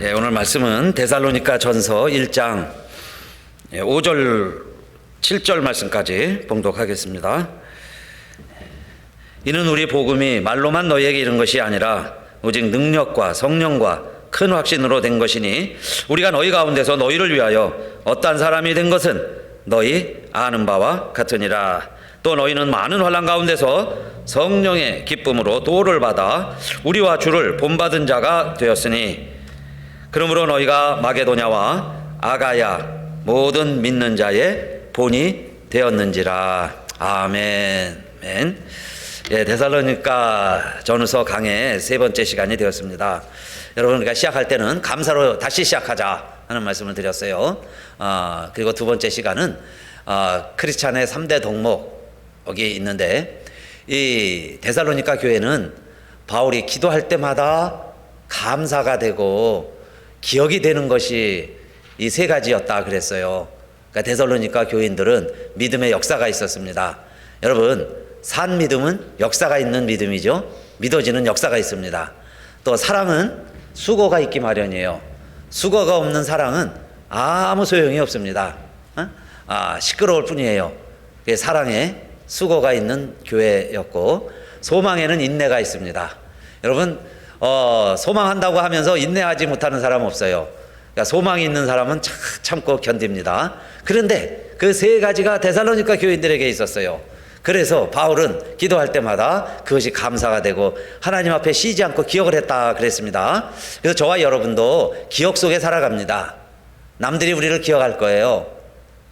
예, 오늘 말씀은 데살로니가 전서 1장 5절 7절 말씀까지 봉독하겠습니다. 이는 우리 복음이 말로만 너희에게 이른 것이 아니라 오직 능력과 성령과 큰 확신으로 된 것이니 우리가 너희 가운데서 너희를 위하여 어떠한 사람이 된 것은 너희 아는 바와 같으니라. 또 너희는 많은 환난 가운데서 성령의 기쁨으로 도를 받아 우리와 주를 본받은 자가 되었으니 그러므로 너희가 마게도냐와 아가야 모든 믿는 자의 본이 되었는지라. 아멘. 아멘. 예, 데살로니가 전서 강의 세 번째 시간이 되었습니다. 여러분, 우리가 시작할 때는 감사로 다시 시작하자 하는 말씀을 드렸어요. 그리고 두 번째 시간은 크리스찬의 3대 덕목이 있는데, 이 데살로니가 교회는 바울이 기도할 때마다 감사가 되고 기억이 되는 것이 이 세 가지였다 그랬어요. 그러니까 데살로니가 교인들은 믿음의 역사가 있었습니다. 여러분, 산 믿음은 역사가 있는 믿음이죠. 믿어지는 역사가 있습니다. 또 사랑은 수고가 있기 마련이에요. 수고가 없는 사랑은 아무 소용이 없습니다. 시끄러울 뿐이에요. 사랑에 수고가 있는 교회였고, 소망에는 인내가 있습니다. 여러분, 소망한다고 하면서 인내하지 못하는 사람은 없어요. 그러니까 소망이 있는 사람은 참고 견딥니다. 그런데 그 세 가지가 데살로니가 교인들에게 있었어요. 그래서 바울은 기도할 때마다 그것이 감사가 되고 하나님 앞에 쉬지 않고 기억을 했다 그랬습니다. 그래서 저와 여러분도 기억 속에 살아갑니다. 남들이 우리를 기억할 거예요.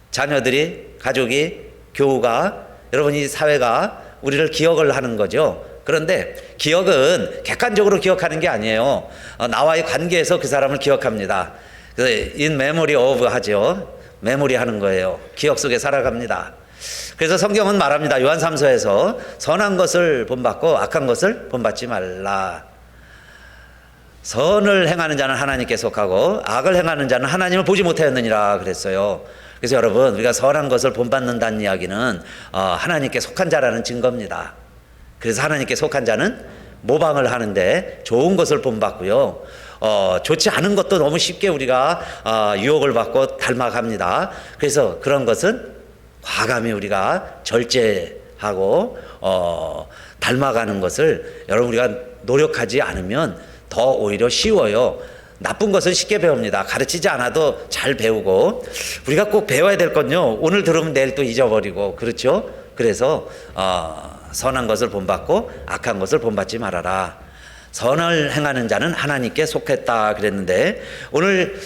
자녀들이, 가족이, 교우가, 여러분, 이 사회가 우리를 기억을 하는 거죠. 그런데 기억은 객관적으로 기억하는 게 아니에요. 나와의 관계에서 그 사람을 기억합니다. 그래서 in memory of 하죠. 메모리 하는 거예요. 기억 속에 살아갑니다. 그래서 성경은 말합니다. 요한 3서에서 선한 것을 본받고 악한 것을 본받지 말라. 선을 행하는 자는 하나님께 속하고 악을 행하는 자는 하나님을 보지 못하였느니라 그랬어요. 그래서 여러분, 우리가 선한 것을 본받는다는 이야기는 하나님께 속한 자라는 증거입니다. 그래서 하나님께 속한 자는 모방을 하는데 좋은 것을 본받고요, 좋지 않은 것도 너무 쉽게 우리가 유혹을 받고 닮아갑니다. 그래서 그런 것은 과감히 우리가 절제하고 닮아가는 것을 여러분, 우리가 노력하지 않으면 더 오히려 쉬워요. 나쁜 것은 쉽게 배웁니다. 가르치지 않아도 잘 배우고, 우리가 꼭 배워야 될 건요, 오늘 들으면 내일 또 잊어버리고, 그렇죠? 그래서 선한 것을 본받고 악한 것을 본받지 말아라. 선을 행하는 자는 하나님께 속했다 그랬는데, 오늘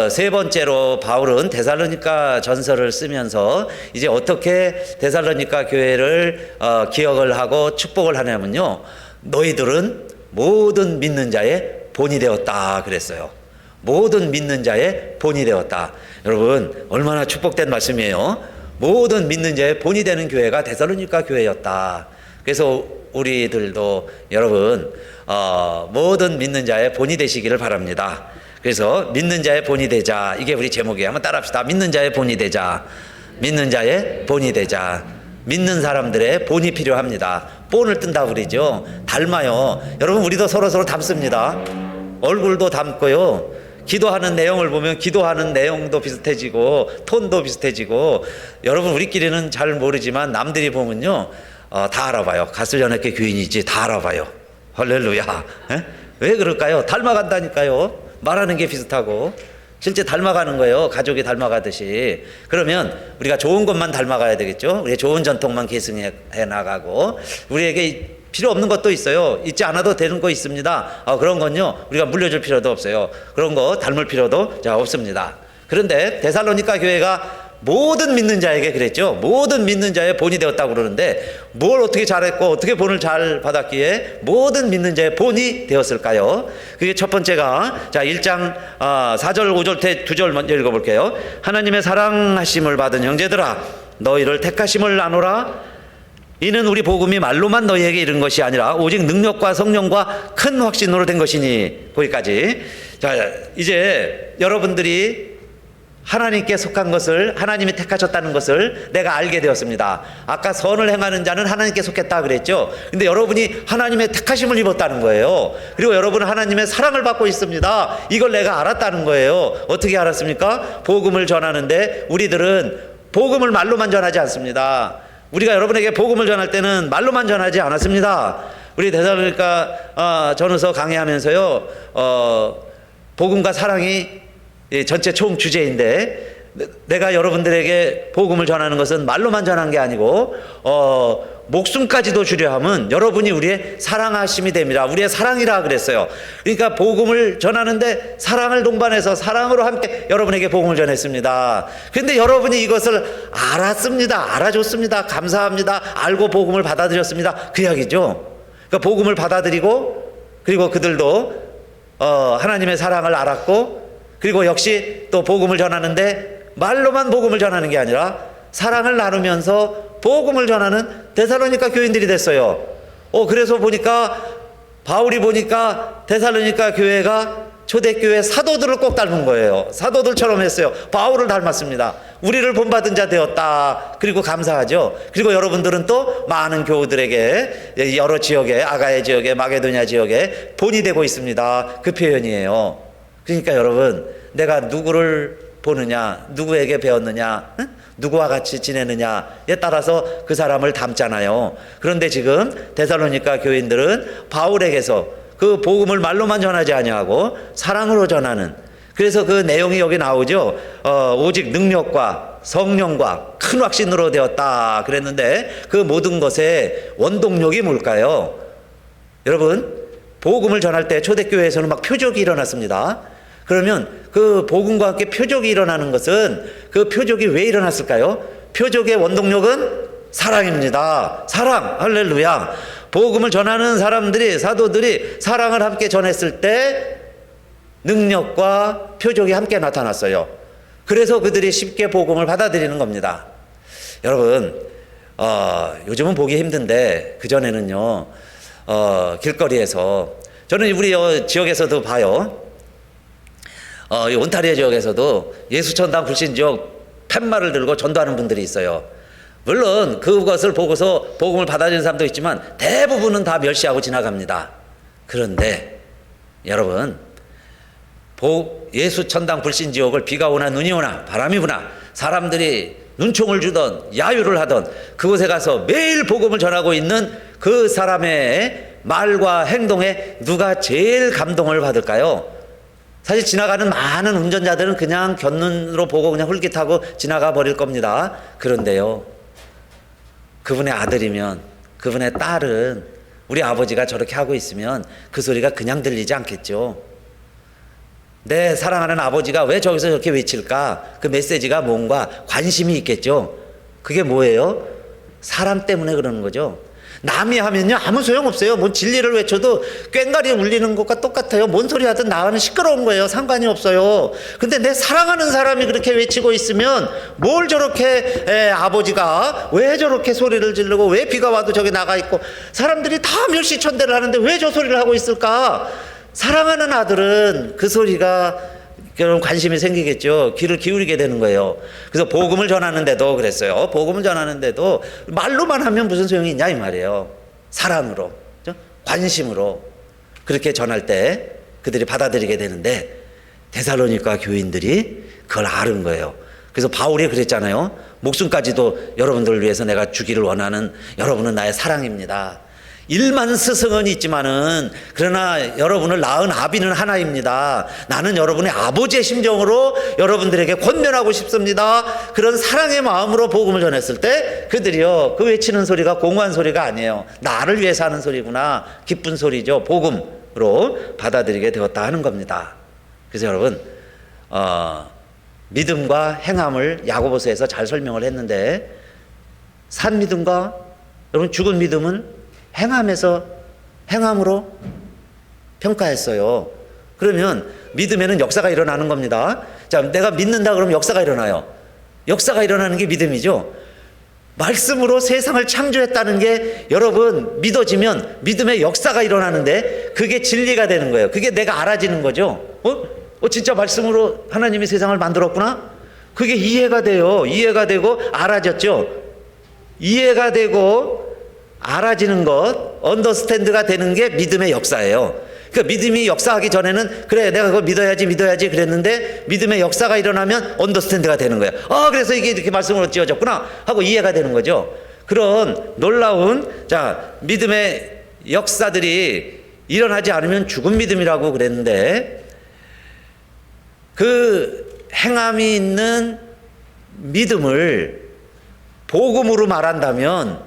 세 번째로 바울은 데살로니가 전서를 쓰면서 이제 어떻게 데살로니가 교회를 기억을 하고 축복을 하냐면요, 너희들은 모든 믿는 자의 본이 되었다 그랬어요. 모든 믿는 자의 본이 되었다. 여러분, 얼마나 축복된 말씀이에요. 모든 믿는 자의 본이 되는 교회가 데살로니가 교회였다. 그래서 우리들도 여러분, 모든 믿는 자의 본이 되시기를 바랍니다. 그래서 믿는 자의 본이 되자, 이게 우리 제목이에요. 한번 따라합시다. 믿는 자의 본이 되자. 믿는 자의 본이 되자. 믿는 사람들의 본이 필요합니다. 본을 뜬다고 그러죠. 닮아요. 여러분, 우리도 서로 닮습니다. 얼굴도 닮고요, 기도하는 내용을 보면 기도하는 내용도 비슷해지고 톤도 비슷해지고, 여러분, 우리끼리는 잘 모르지만 남들이 보면요, 다 알아봐요. 가슬연합회 교인이지 다 알아봐요. 할렐루야. 왜 그럴까요? 닮아간다니까요. 말하는 게 비슷하고 실제 닮아가는 거예요. 가족이 닮아가듯이. 그러면 우리가 좋은 것만 닮아가야 되겠죠. 우리의 좋은 전통만 계승해 나가고, 우리에게 필요 없는 것도 있어요. 있지 않아도 되는 거 있습니다. 그런 건요, 우리가 물려줄 필요도 없어요. 그런 거 닮을 필요도 없습니다. 그런데 데살로니가 교회가 모든 믿는 자에게 그랬죠. 모든 믿는 자의 본이 되었다고 그러는데, 뭘 어떻게 잘했고 어떻게 본을 잘 받았기에 모든 믿는 자의 본이 되었을까요? 그게 첫 번째가, 자, 1장 4절 5절 2절 먼저 읽어볼게요. 하나님의 사랑하심을 받은 형제들아, 너희를 택하심을 나누라. 이는 우리 복음이 말로만 너희에게 이른 것이 아니라 오직 능력과 성령과 큰 확신으로 된 것이니. 거기까지. 자, 이제 여러분들이 하나님께 속한 것을, 하나님이 택하셨다는 것을 내가 알게 되었습니다. 아까 선을 행하는 자는 하나님께 속했다 그랬죠. 근데 여러분이 하나님의 택하심을 입었다는 거예요. 그리고 여러분은 하나님의 사랑을 받고 있습니다. 이걸 내가 알았다는 거예요. 어떻게 알았습니까? 복음을 전하는데 우리들은 복음을 말로만 전하지 않습니다. 우리가 여러분에게 복음을 전할 때는 말로만 전하지 않았습니다. 우리 데살로니가 전후서 강의하면서요, 복음과 사랑이 전체 총 주제인데, 내가 여러분들에게 복음을 전하는 것은 말로만 전한 게 아니고 목숨까지도 주려 함은 여러분이 우리의 사랑하심이 됩니다. 우리의 사랑이라 그랬어요. 그러니까 복음을 전하는데 사랑을 동반해서 사랑으로 함께 여러분에게 복음을 전했습니다. 그런데 여러분이 이것을 알았습니다. 알아줬습니다. 감사합니다. 알고 복음을 받아들였습니다. 그 이야기죠. 그러니까 복음을 받아들이고, 그리고 그들도 하나님의 사랑을 알았고, 그리고 역시 또 복음을 전하는데 말로만 복음을 전하는 게 아니라 사랑을 나누면서 복음을 전하는 데살로니가 교인들이 됐어요. 그래서 보니까 바울이 보니까 데살로니가 교회가 초대교회 사도들을 꼭 닮은 거예요. 사도들처럼 했어요. 바울을 닮았습니다. 우리를 본받은 자 되었다. 그리고 감사하죠. 그리고 여러분들은 또 많은 교우들에게 여러 지역에, 아가야 지역에, 마게도냐 지역에 본이 되고 있습니다. 그 표현이에요. 그러니까 여러분, 내가 누구를 보느냐, 누구에게 배웠느냐, 누구와 같이 지내느냐에 따라서 그 사람을 닮잖아요. 그런데 지금 데살로니가 교인들은 바울에게서 그 복음을 말로만 전하지 아니하고 사랑으로 전하는, 그래서 그 내용이 여기 나오죠. 오직 능력과 성령과 큰 확신으로 되었다 그랬는데, 그 모든 것의 원동력이 뭘까요? 여러분, 복음을 전할 때 초대교회에서는 막 표적이 일어났습니다. 그러면 그 복음과 함께 표적이 일어나는 것은, 그 표적이 왜 일어났을까요? 표적의 원동력은 사랑입니다. 사랑. 할렐루야. 복음을 전하는 사람들이, 사도들이 사랑을 함께 전했을 때 능력과 표적이 함께 나타났어요. 그래서 그들이 쉽게 복음을 받아들이는 겁니다. 여러분, 요즘은 보기 힘든데 그전에는요, 길거리에서, 저는 우리 지역에서도 봐요. 이 온타리오 지역에서도 예수천당 불신지역 팻말을 들고 전도하는 분들이 있어요. 물론 그것을 보고서 복음을 받아들이는 사람도 있지만 대부분은 다 멸시하고 지나갑니다. 그런데 여러분, 예수천당 불신지옥을 비가 오나 눈이 오나 바람이 부나 사람들이 눈총을 주던 야유를 하던 그곳에 가서 매일 복음을 전하고 있는 그 사람의 말과 행동에 누가 제일 감동을 받을까요? 사실 지나가는 많은 운전자들은 그냥 곁눈으로 보고 그냥 훌깃하고 지나가 버릴 겁니다. 그런데요, 그분의 아들이면, 그분의 딸은 우리 아버지가 저렇게 하고 있으면 그 소리가 그냥 들리지 않겠죠. 내 사랑하는 아버지가 왜 저기서 저렇게 외칠까? 그 메시지가 뭔가 관심이 있겠죠. 그게 뭐예요? 사랑 때문에 그러는 거죠. 남이 하면요 아무 소용없어요. 뭐 진리를 외쳐도 꽹과리 울리는 것과 똑같아요. 뭔 소리 하든 나는 시끄러운 거예요. 상관이 없어요. 근데 내 사랑하는 사람이 그렇게 외치고 있으면 뭘 저렇게 아버지가 왜 저렇게 소리를 지르고, 왜 비가 와도 저기 나가 있고 사람들이 다 멸시천대를 하는데 왜 저 소리를 하고 있을까? 사랑하는 아들은 그 소리가 그런 관심이 생기겠죠. 귀를 기울이게 되는 거예요. 그래서 복음을 전하는데도 그랬어요. 복음을 전하는데도 말로만 하면 무슨 소용이 있냐 이 말이에요. 사랑으로, 관심으로 그렇게 전할 때 그들이 받아들이게 되는데, 데살로니가 교인들이 그걸 아는 거예요. 그래서 바울이 그랬잖아요. 목숨까지도 여러분들을 위해서 내가 주기를 원하는 여러분은 나의 사랑입니다. 1만 스승은 있지만은 그러나 여러분을 낳은 아비는 하나입니다. 나는 여러분의 아버지의 심정으로 여러분들에게 권면하고 싶습니다. 그런 사랑의 마음으로 복음을 전했을 때 그들이요, 그 외치는 소리가 공허한 소리가 아니에요. 나를 위해서 하는 소리구나. 기쁜 소리죠. 복음으로 받아들이게 되었다 하는 겁니다. 그래서 여러분, 믿음과 행함을 야고보서에서 잘 설명을 했는데, 산 믿음과 여러분 죽은 믿음은 행함으로 평가했어요. 그러면 믿음에는 역사가 일어나는 겁니다. 자, 내가 믿는다 그러면 역사가 일어나요. 역사가 일어나는 게 믿음이죠. 말씀으로 세상을 창조했다는 게 여러분 믿어지면 믿음의 역사가 일어나는데 그게 진리가 되는 거예요. 그게 내가 알아지는 거죠. 진짜 말씀으로 하나님이 세상을 만들었구나? 그게 이해가 돼요. 이해가 되고 알아졌죠. 이해가 되고 알아지는 것, 언더스탠드가 되는 게 믿음의 역사예요. 그러니까 믿음이 역사하기 전에는 그래 내가 그걸 믿어야지 그랬는데 믿음의 역사가 일어나면 언더스탠드가 되는 거예요. 그래서 이게 이렇게 말씀으로 지어졌구나 하고 이해가 되는 거죠. 그런 놀라운 믿음의 역사들이 일어나지 않으면 죽은 믿음이라고 그랬는데, 그 행함이 있는 믿음을 복음으로 말한다면,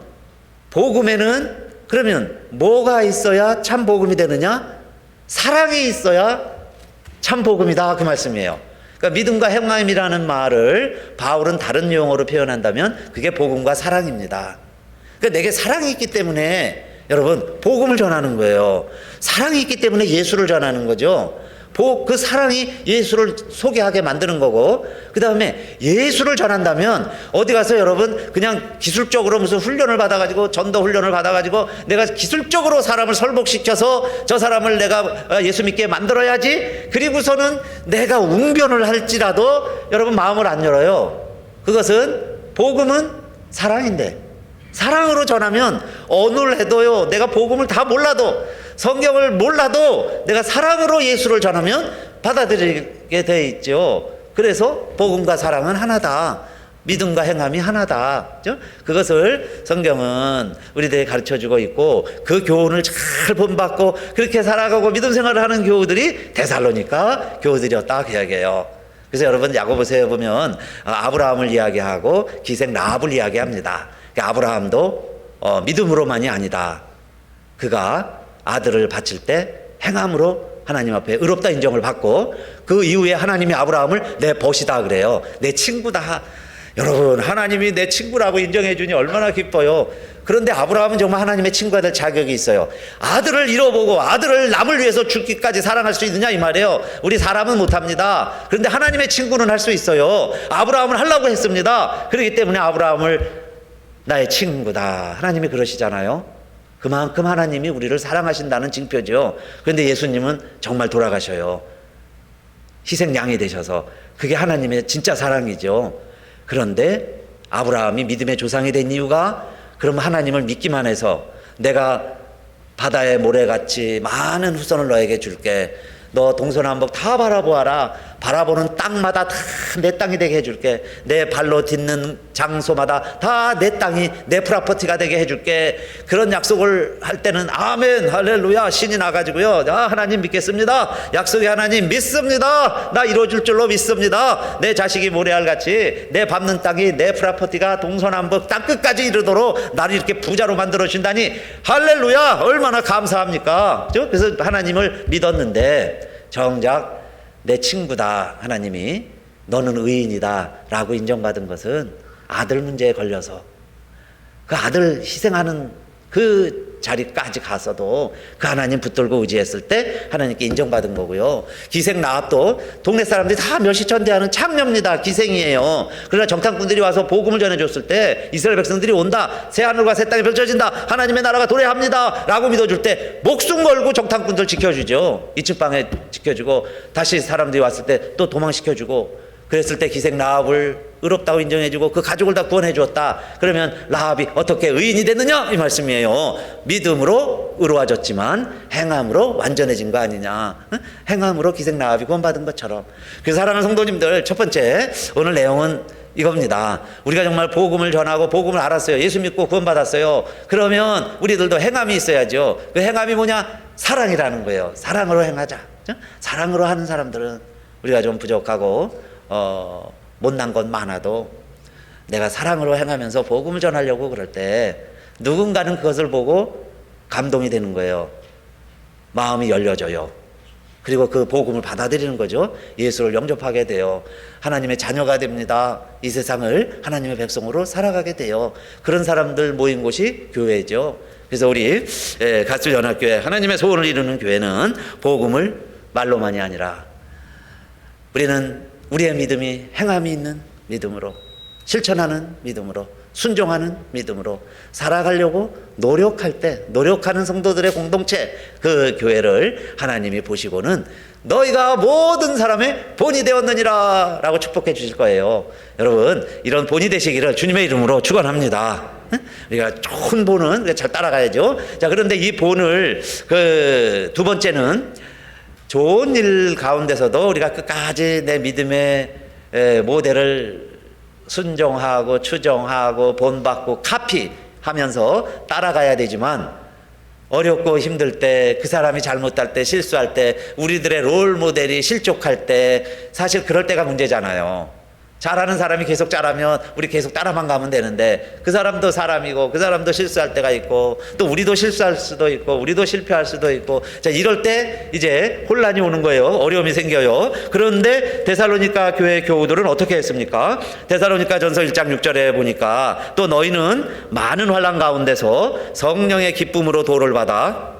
복음에는 그러면 뭐가 있어야 참 복음이 되느냐? 사랑이 있어야 참 복음이다, 그 말씀이에요. 그러니까 믿음과 행함이라는 말을 바울은 다른 용어로 표현한다면 그게 복음과 사랑입니다. 그러니까 내게 사랑이 있기 때문에 여러분 복음을 전하는 거예요. 사랑이 있기 때문에 예수를 전하는 거죠. 그 사랑이 예수를 소개하게 만드는 거고, 그 다음에 예수를 전한다면 어디 가서 여러분 그냥 기술적으로 무슨 훈련을 받아가지고 전도 훈련을 받아가지고 내가 기술적으로 사람을 설복시켜서 저 사람을 내가 예수 믿게 만들어야지, 그리고서는 내가 웅변을 할지라도 여러분 마음을 안 열어요. 그것은 복음은 사랑인데, 사랑으로 전하면 언어를 해도요, 내가 복음을 다 몰라도 성경을 몰라도 내가 사랑으로 예수를 전하면 받아들이게 돼 있죠. 그래서 복음과 사랑은 하나다. 믿음과 행함이 하나다. 그렇죠? 그것을 성경은 우리들에게 가르쳐주고 있고, 그 교훈을 잘 본받고 그렇게 살아가고 믿음 생활을 하는 교우들이 데살로니가 교우들이었다, 그 이야기예요. 그래서 여러분 야고보서에 보면 아브라함을 이야기하고 기생 라합을 이야기합니다. 아브라함도 믿음으로만이 아니다. 그가 아들을 바칠 때 행함으로 하나님 앞에 의롭다 인정을 받고, 그 이후에 하나님이 아브라함을 내 벗이다 그래요. 내 친구다. 여러분, 하나님이 내 친구라고 인정해 주니 얼마나 기뻐요. 그런데 아브라함은 정말 하나님의 친구가 될 자격이 있어요. 아들을 잃어보고 아들을 남을 위해서 죽기까지 사랑할 수 있느냐 이 말이에요. 우리 사람은 못합니다. 그런데 하나님의 친구는 할 수 있어요. 아브라함을 하려고 했습니다. 그렇기 때문에 아브라함을 나의 친구다, 하나님이 그러시잖아요. 그만큼 하나님이 우리를 사랑하신다는 징표죠. 그런데 예수님은 정말 돌아가셔요. 희생양이 되셔서. 그게 하나님의 진짜 사랑이죠. 그런데 아브라함이 믿음의 조상이 된 이유가, 그럼 하나님을 믿기만 해서 내가 바다의 모래같이 많은 후손을 너에게 줄게, 너 동서남북 다 바라보아라, 바라보는 땅마다 다 내 땅이 되게 해줄게, 내 발로 딛는 장소마다 다 내 땅이 내 프라퍼티가 되게 해줄게, 그런 약속을 할 때는 아멘 할렐루야 신이 나가지고요, 하나님 믿겠습니다, 약속의 하나님 믿습니다, 나 이루어질 줄로 믿습니다, 내 자식이 모래알같이 내 밟는 땅이 내 프라퍼티가 동서남북 땅끝까지 이르도록 나를 이렇게 부자로 만들어 주신다니 할렐루야 얼마나 감사합니까? 그래서 하나님을 믿었는데 정작 내 친구다, 하나님이 너는 의인이다 라고 인정받은 것은 아들 문제에 걸려서, 그 아들 희생하는 그 자리까지 가서도 그 하나님 붙들고 의지했을 때 하나님께 인정받은 거고요. 기생 라합도 동네 사람들이 다 멸시천대하는 창녀입니다. 기생이에요. 그러나 정탐꾼들이 와서 복음을 전해줬을 때 이스라엘 백성들이 온다, 새하늘과 새 땅이 펼쳐진다, 하나님의 나라가 도래합니다 라고 믿어줄 때 목숨 걸고 정탐꾼들 지켜주죠. 2층 방에 지켜주고 다시 사람들이 왔을 때 또 도망시켜주고, 그랬을 때 기생 라합을 의롭다고 인정해주고 그 가족을 다 구원해 주었다. 그러면 라합이 어떻게 의인이 됐느냐 이 말씀이에요. 믿음으로 의로워졌지만 행함으로 완전해진 거 아니냐. 행함으로 기생 라합이 구원받은 것처럼. 그래서 사랑하는 성도님들, 첫 번째 오늘 내용은 이겁니다. 우리가 정말 복음을 전하고 복음을 알았어요. 예수 믿고 구원받았어요. 그러면 우리들도 행함이 있어야죠. 그 행함이 뭐냐? 사랑이라는 거예요. 사랑으로 행하자. 사랑으로 하는 사람들은 우리가 좀 부족하고 못난 건 많아도 내가 사랑으로 행하면서 복음을 전하려고 그럴 때 누군가는 그것을 보고 감동이 되는 거예요. 마음이 열려져요. 그리고 그 복음을 받아들이는 거죠. 예수를 영접하게 돼요. 하나님의 자녀가 됩니다. 이 세상을 하나님의 백성으로 살아가게 돼요. 그런 사람들 모인 곳이 교회죠. 그래서 우리 가수연합교회, 하나님의 소원을 이루는 교회는 복음을 말로만이 아니라 우리는 우리의 믿음이 행함이 있는 믿음으로, 실천하는 믿음으로 순종하는 믿음으로 살아가려고 노력할 때, 노력하는 성도들의 공동체, 그 교회를 하나님이 보시고는 너희가 모든 사람의 본이 되었느니라 라고 축복해 주실 거예요. 여러분, 이런 본이 되시기를 주님의 이름으로 축원합니다. 우리가 좋은 본은 잘 따라가야죠. 자, 그런데 이 본을 두 번째는 좋은 일 가운데서도 우리가 끝까지 내 믿음의 모델을 순종하고 추종하고 본받고 카피하면서 따라가야 되지만, 어렵고 힘들 때, 그 사람이 잘못할 때, 실수할 때, 우리들의 롤 모델이 실족할 때, 사실 그럴 때가 문제잖아요. 잘하는 사람이 계속 잘하면 우리 계속 따라만 가면 되는데, 그 사람도 사람이고 그 사람도 실수할 때가 있고 또 우리도 실수할 수도 있고 우리도 실패할 수도 있고, 자, 이럴 때 이제 혼란이 오는 거예요. 어려움이 생겨요. 그런데 데살로니가 교회 교우들은 어떻게 했습니까? 데살로니가 전서 1장 6절에 보니까 또 너희는 많은 환난 가운데서 성령의 기쁨으로 도를 받아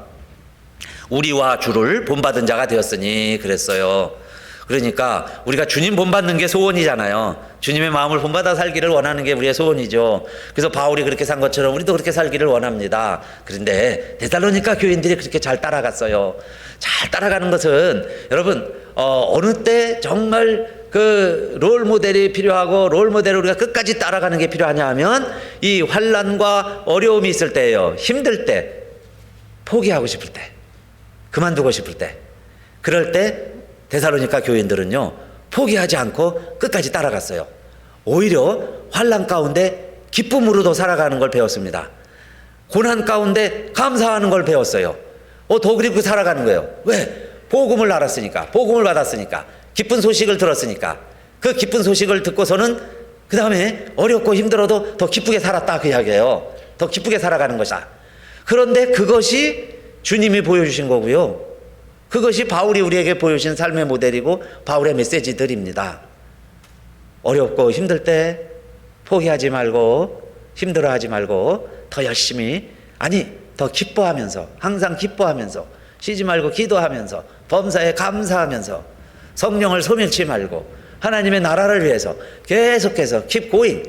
우리와 주를 본받은 자가 되었으니 그랬어요. 그러니까 우리가 주님 본받는 게 소원이잖아요. 주님의 마음을 본받아 살기를 원하는 게 우리의 소원이죠. 그래서 바울이 그렇게 산 것처럼 우리도 그렇게 살기를 원합니다. 그런데 데살로니가 교인들이 그렇게 잘 따라갔어요. 잘 따라가는 것은 여러분, 어느 때 정말 그 롤 모델이 필요하고 롤 모델을 우리가 끝까지 따라가는 게 필요하냐 하면 이 환난과 어려움이 있을 때예요. 힘들 때, 포기하고 싶을 때, 그만두고 싶을 때, 그럴 때 데살로니가 교인들은요, 포기하지 않고 끝까지 따라갔어요. 오히려 환난 가운데 기쁨으로도 살아가는 걸 배웠습니다. 고난 가운데 감사하는 걸 배웠어요. 더 그리고 살아가는 거예요. 왜? 복음을 알았으니까, 복음을 받았으니까, 기쁜 소식을 들었으니까. 그 기쁜 소식을 듣고서는 그 다음에 어렵고 힘들어도 더 기쁘게 살았다, 그 이야기예요. 더 기쁘게 살아가는 것이다. 그런데 그것이 주님이 보여주신 거고요. 그것이 바울이 우리에게 보여주신 삶의 모델이고 바울의 메시지들입니다. 어렵고 힘들 때 포기하지 말고 힘들어하지 말고 더 열심히, 아니 더 기뻐하면서, 항상 기뻐하면서, 쉬지 말고 기도하면서, 범사에 감사하면서, 성령을 소멸치 말고 하나님의 나라를 위해서 계속해서 keep going,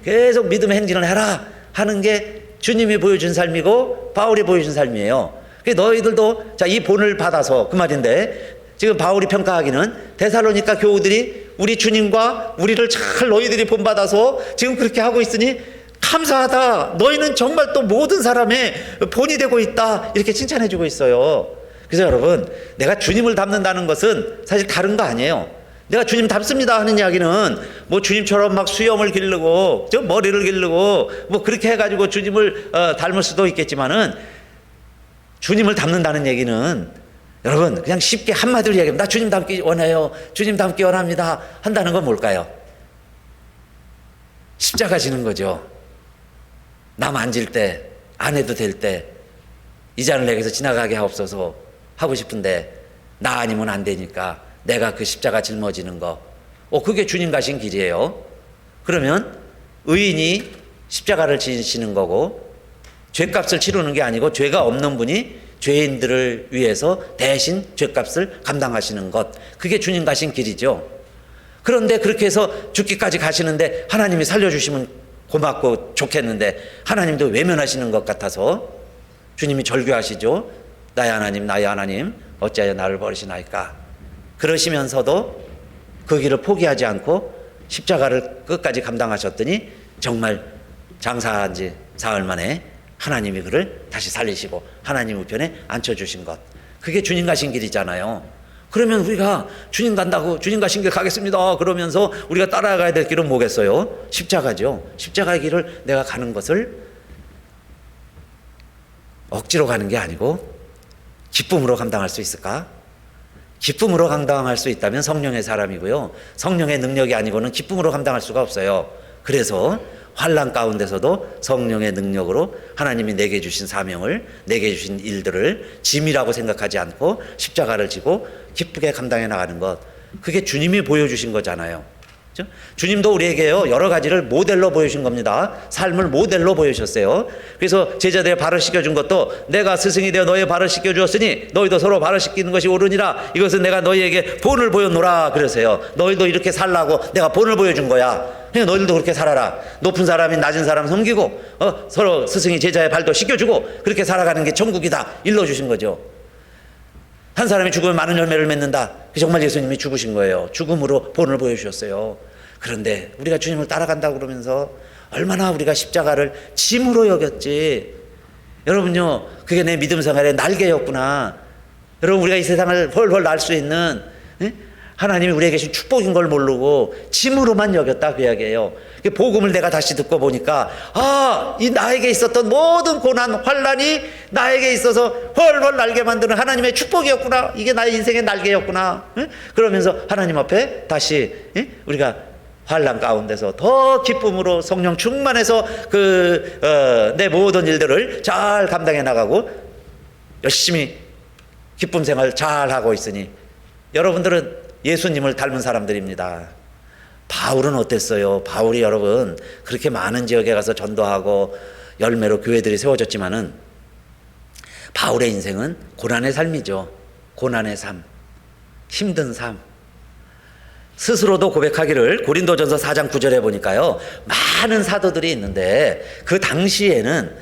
계속 믿음의 행진을 해라 하는 게 주님이 보여준 삶이고 바울이 보여준 삶이에요. 너희들도 자, 이 본을 받아서, 그 말인데 지금 바울이 평가하기는 데살로니가 교우들이 우리 주님과 우리를 잘 너희들이 본받아서 지금 그렇게 하고 있으니 감사하다, 너희는 정말 또 모든 사람의 본이 되고 있다, 이렇게 칭찬해 주고 있어요. 그래서 여러분, 내가 주님을 닮는다는 것은 사실 다른 거 아니에요. 내가 주님 닮습니다 하는 이야기는 뭐 주님처럼 막 수염을 기르고 저 머리를 기르고 뭐 그렇게 해가지고 주님을 닮을 수도 있겠지만은, 주님을 닮는다는 얘기는 여러분 그냥 쉽게 한마디로 얘기하면 나 주님 닮기 원해요, 주님 닮기 원합니다 한다는 건 뭘까요? 십자가 지는 거죠. 나 만질 때, 안 해도 될 때 이 잔을 내게서 지나가게 하옵소서 하고 싶은데 나 아니면 안 되니까 내가 그 십자가 짊어지는 거, 그게 주님 가신 길이에요. 그러면 의인이 십자가를 지시는 거고, 죄값을 치르는 게 아니고 죄가 없는 분이 죄인들을 위해서 대신 죄값을 감당하시는 것, 그게 주님 가신 길이죠. 그런데 그렇게 해서 죽기까지 가시는데 하나님이 살려주시면 고맙고 좋겠는데 하나님도 외면하시는 것 같아서 주님이 절규하시죠. 나의 하나님 어찌하여 나를 버리시나이까. 그러시면서도 그 길을 포기하지 않고 십자가를 끝까지 감당하셨더니 정말 장사한 지 사흘 만에 하나님이 그를 다시 살리시고 하나님 우편에 앉혀주신 것, 그게 주님 가신 길이잖아요. 그러면 우리가 주님 간다고 주님 가신 길 가겠습니다 그러면서 우리가 따라가야 될 길은 뭐겠어요? 십자가죠. 십자가의 길을 내가 가는 것을 억지로 가는 게 아니고 기쁨으로 감당할 수 있을까? 기쁨으로 감당할 수 있다면 성령의 사람이고요, 성령의 능력이 아니고는 기쁨으로 감당할 수가 없어요. 그래서 환난 가운데서도 성령의 능력으로 하나님이 내게 주신 사명을, 내게 주신 일들을 짐이라고 생각하지 않고 십자가를 지고 기쁘게 감당해 나가는 것, 그게 주님이 보여주신 거잖아요. 그렇죠? 주님도 우리에게요 여러 가지를 모델로 보여주신 겁니다. 삶을 모델로 보여주셨어요. 그래서 제자들의 발을 씻겨준 것도 내가 스승이 되어 너의 발을 씻겨주었으니 너희도 서로 발을 씻기는 것이 옳으니라, 이것은 내가 너희에게 본을 보였노라 그러세요. 너희도 이렇게 살라고 내가 본을 보여준 거야. 그러니까 너희들도 그렇게 살아라. 높은 사람이 낮은 사람 섬기고 서로 스승이 제자의 발도 씻겨주고 그렇게 살아가는 게 천국이다 일러주신 거죠. 한 사람이 죽으면 많은 열매를 맺는다. 정말 예수님이 죽으신 거예요. 죽음으로 본을 보여주셨어요. 그런데 우리가 주님을 따라간다고 그러면서 얼마나 우리가 십자가를 짐으로 여겼지. 여러분요, 그게 내 믿음 생활의 날개였구나. 여러분, 우리가 이 세상을 헐헐 날 수 있는 하나님이 우리에게 계신 축복인 걸 모르고 짐으로만 여겼다 그 이야기예요. 복음을 내가 다시 듣고 보니까 이 나에게 있었던 모든 고난, 환난이 나에게 있어서 헐헐 날게 만드는 하나님의 축복이었구나. 이게 나의 인생의 날개였구나. 그러면서 하나님 앞에 다시 우리가 환난 가운데서 더 기쁨으로 성령 충만해서 내 모든 일들을 잘 감당해 나가고 열심히 기쁨 생활 잘 하고 있으니 여러분들은 예수님을 닮은 사람들입니다. 바울은 어땠어요? 바울이 여러분 그렇게 많은 지역에 가서 전도하고 열매로 교회들이 세워졌지만은 바울의 인생은 고난의 삶이죠. 고난의 삶, 힘든 삶. 스스로도 고백하기를 고린도전서 4장 9절에 보니까요, 많은 사도들이 있는데 그 당시에는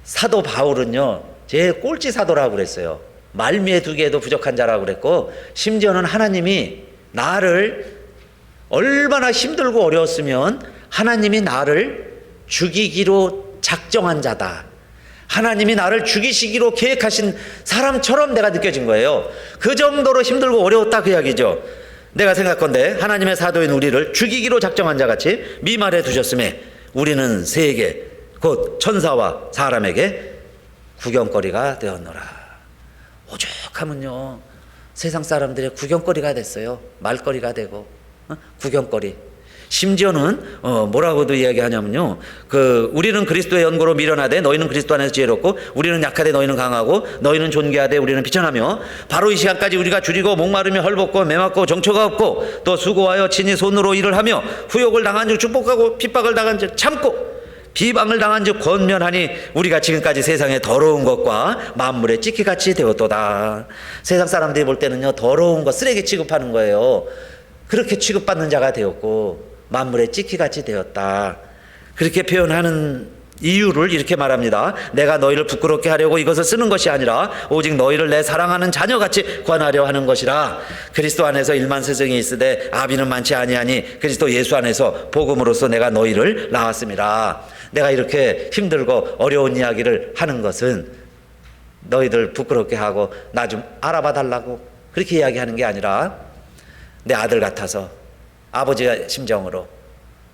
사도 바울은요 제 꼴찌 사도라고 그랬어요. 말미에 두 개도 부족한 자라고 그랬고, 심지어는 하나님이 나를 얼마나 힘들고 어려웠으면 하나님이 나를 죽이기로 작정한 자다, 하나님이 나를 죽이시기로 계획하신 사람처럼 내가 느껴진 거예요. 그 정도로 힘들고 어려웠다 그 이야기죠. 내가 생각건대 하나님의 사도인 우리를 죽이기로 작정한 자같이 미말해 두셨음에 우리는 세에게 곧 천사와 사람에게 구경거리가 되었노라. 오죽하면요 세상 사람들의 구경거리가 됐어요. 말거리가 되고 구경거리. 심지어는 뭐라고도 이야기하냐면요, 우리는 그리스도의 연고로 미련하되 너희는 그리스도 안에서 지혜롭고, 우리는 약하되 너희는 강하고, 너희는 존귀하되 우리는 비천하며, 바로 이 시간까지 우리가 줄이고 목마르며 헐벗고 매맞고 정처가 없고, 또 수고하여 친히 손으로 일을 하며 후욕을 당한 즉 축복하고 핍박을 당한 즉 참고 비방을 당한 즉 권면하니 우리가 지금까지 세상에 더러운 것과 만물의 찌꺼기같이 되었도다. 세상 사람들이 볼 때는요 더러운 거 쓰레기 취급하는 거예요. 그렇게 취급받는 자가 되었고 만물의 찌꺼기같이 되었다. 그렇게 표현하는 이유를 이렇게 말합니다. 내가 너희를 부끄럽게 하려고 이것을 쓰는 것이 아니라 오직 너희를 내 사랑하는 자녀같이 관하려 하는 것이라. 그리스도 안에서 일만 스승이 있으되 아비는 많지 아니하니 그리스도 예수 안에서 복음으로써 내가 너희를 낳았음이라. 내가 이렇게 힘들고 어려운 이야기를 하는 것은 너희들 부끄럽게 하고 나 좀 알아봐 달라고 그렇게 이야기하는 게 아니라 내 아들 같아서 아버지의 심정으로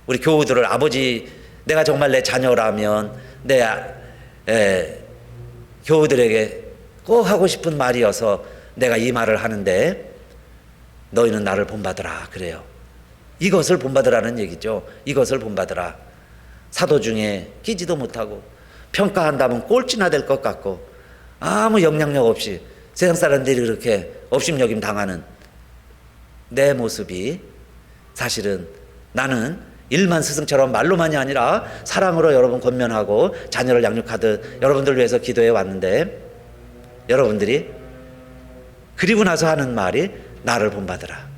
우리 교우들을 아버지, 내가 정말 내 자녀라면 내 교우들에게 꼭 하고 싶은 말이어서 내가 이 말을 하는데 너희는 나를 본받으라 그래요. 이것을 본받으라는 얘기죠. 이것을 본받으라. 사도 중에 끼지도 못하고 평가한다면 꼴찌나 될 것 같고 아무 영향력 없이 세상 사람들이 그렇게 업신여김 당하는 내 모습이 사실은 나는 일만 스승처럼 말로만이 아니라 사랑으로 여러분 권면하고 자녀를 양육하듯 여러분들 위해서 기도해 왔는데 여러분들이 그리고 나서 하는 말이 나를 본받으라.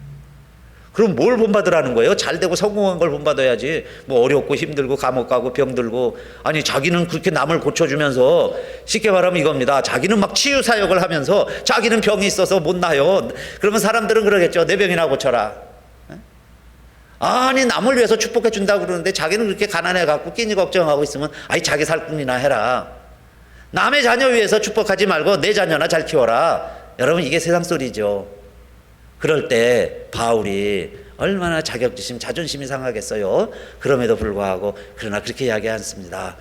그럼 뭘 본받으라는 거예요? 잘되고 성공한 걸 본받아야지. 뭐 어렵고 힘들고 감옥 가고 병들고, 아니 자기는 그렇게 남을 고쳐주면서, 쉽게 말하면 이겁니다. 자기는 막 치유 사역을 하면서 자기는 병이 있어서 못 나요. 그러면 사람들은 그러겠죠. 내 병이나 고쳐라. 아니 남을 위해서 축복해 준다고 그러는데 자기는 그렇게 가난해 갖고 끼니 걱정하고 있으면 아이 자기 살뿐이나 해라. 남의 자녀 위해서 축복하지 말고 내 자녀나 잘 키워라. 여러분 이게 세상 소리죠. 그럴 때 바울이 얼마나 자격지심, 자존심이 상하겠어요. 그럼에도 불구하고 그러나 그렇게 이야기 않습니다.